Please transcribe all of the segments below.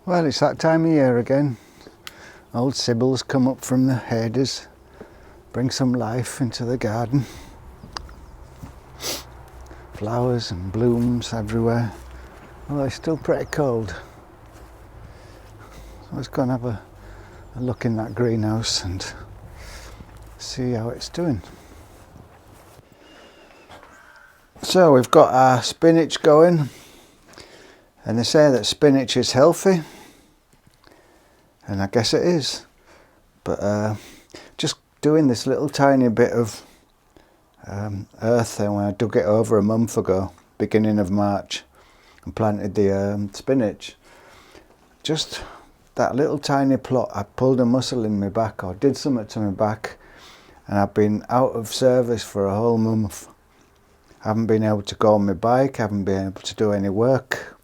Well, it's that time of year again. Old Sybil's come up from the Hades, bring some life into the garden. Flowers and blooms everywhere, although it's still pretty cold. So let's go and have a look in that greenhouse and see how it's doing. So we've got our spinach going, and they say that spinach is healthy. And I guess it is, but just doing this little tiny bit of earth there when I dug it over a month ago, beginning of March, and planted the spinach. Just that little tiny plot, I pulled a muscle in my back, or did something to my back, and I've been out of service for a whole month. I haven't been able to go on my bike, haven't been able to do any work.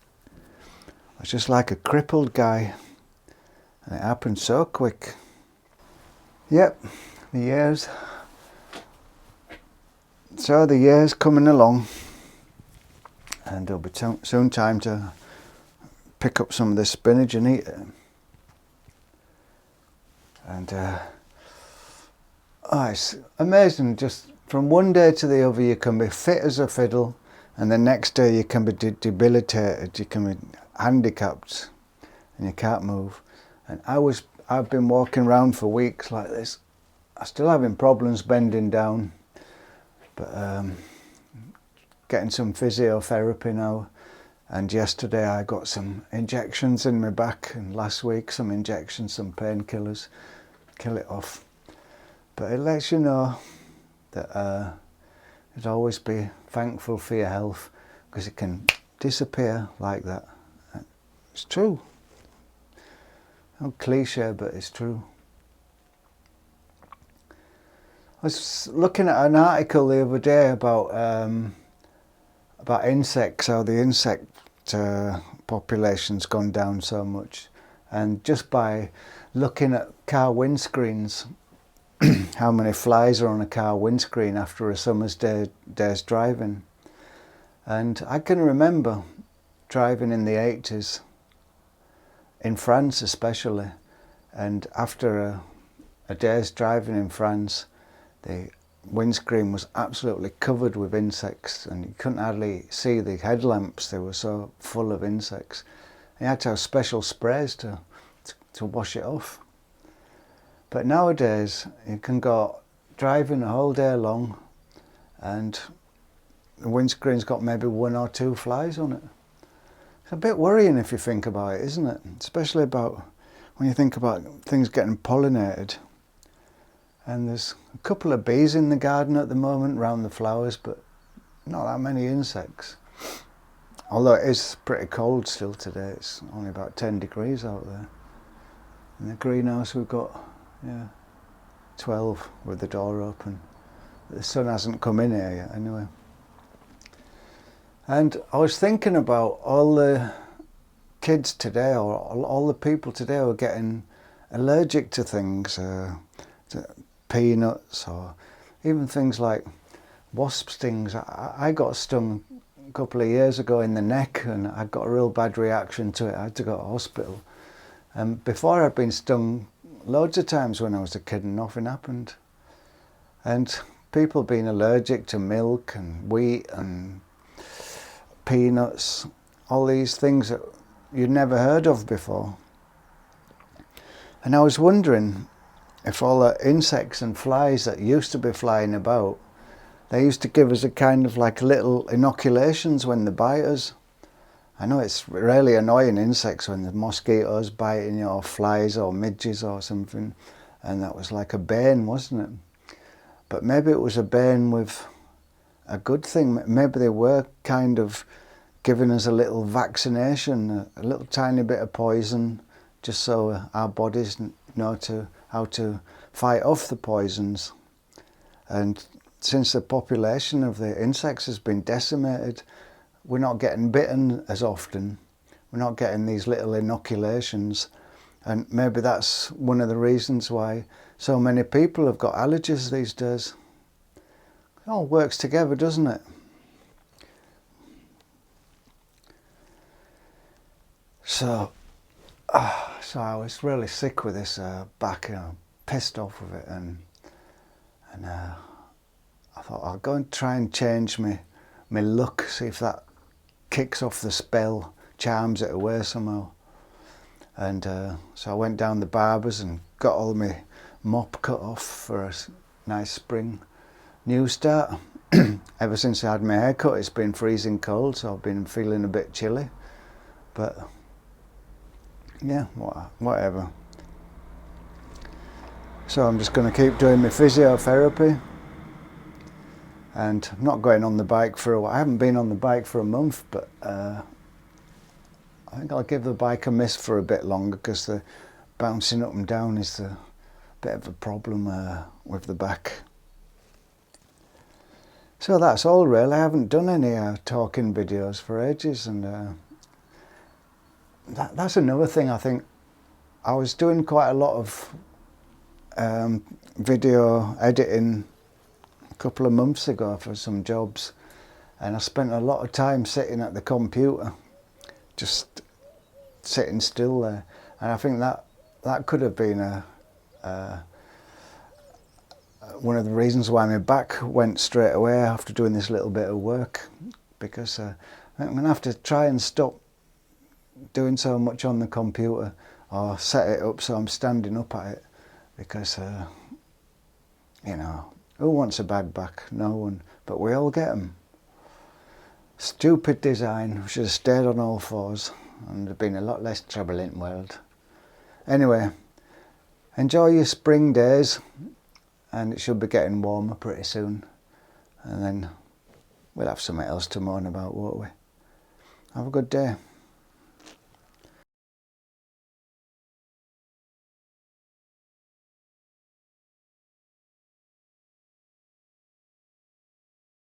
I was just like a crippled guy. And it happened so quick. Yep, the years. So the years coming along, and it'll be soon time to pick up some of this spinach and eat it. And it's amazing, just from one day to the other you can be fit as a fiddle, and the next day you can be debilitated, you can be handicapped, and you can't move. And I've been walking around for weeks like this. I'm still having problems bending down, but getting some physiotherapy now. And yesterday I got some injections in my back, and last week some injections, some painkillers, kill it off. But it lets you know that you'd always be thankful for your health, because it can disappear like that. It's true. No cliche, but it's true. I was looking at an article the other day about insects, how the insect population's gone down so much, and just by looking at car windscreens, how many flies are on a car windscreen after a summer's day's driving. And I can remember driving in the 80s. In France especially, and after a day's driving in France, the windscreen was absolutely covered with insects, and you couldn't hardly see the headlamps, they were so full of insects. You had to have special sprays to wash it off. But nowadays you can go driving a whole day long and the windscreen's got maybe 1 or 2 flies on it. It's a bit worrying if you think about it, isn't it? Especially about when you think about things getting pollinated. And there's a couple of bees in the garden at the moment around the flowers, but not that many insects. Although it is pretty cold still today. It's only about 10 degrees out there. In the greenhouse we've got 12 with the door open. The sun hasn't come in here yet anyway. And I was thinking about all the kids today, or all the people today who are getting allergic to things, to peanuts, or even things like wasp stings. I got stung a couple of years ago in the neck, and I got a real bad reaction to it. I had to go to hospital. And before I'd been stung loads of times when I was a kid and nothing happened. And people being allergic to milk and wheat and peanuts, all these things that you'd never heard of before. And I was wondering if all the insects and flies that used to be flying about, they used to give us a kind of like little inoculations when they bite us. I know it's really annoying, insects, when the mosquitoes biting you, or flies or midges or something, and that was like a bane, wasn't it? But maybe it was a bane with a good thing. Maybe they were kind of giving us a little vaccination, a little tiny bit of poison, just so our bodies know how to fight off the poisons. And since the population of the insects has been decimated, we're not getting bitten as often. We're not getting these little inoculations. And maybe that's one of the reasons why so many people have got allergies these days. It all works together, doesn't it? So So I was really sick with this back, pissed off with it, and I thought I'll go and try and change my look, see if that kicks off the spell, charms it away somehow. And so I went down the barber's and got all my mop cut off for a nice spring new start. Ever since I had my hair cut, it's been freezing cold, so I've been feeling a bit chilly. But yeah, whatever. So I'm just going to keep doing my physiotherapy. And I'm not going on the bike for a while. I haven't been on the bike for a month, but I think I'll give the bike a miss for a bit longer, because the bouncing up and down is a bit of a problem with the back. So that's all really. I haven't done any talking videos for ages, and that's another thing. I think I was doing quite a lot of video editing a couple of months ago for some jobs, and I spent a lot of time sitting at the computer, just sitting still there, and I think that could have been one of the reasons why my back went straight away after doing this little bit of work, because I'm going to have to try and stop doing so much on the computer, or set it up so I'm standing up at it, because you know, who wants a bad back? No one, but we all get them. Stupid design. We should have stayed on all fours and there'd been a lot less trouble in the world. Anyway, enjoy your spring days, and it should be getting warmer pretty soon, and then we'll have something else to moan about, won't we? Have a good day.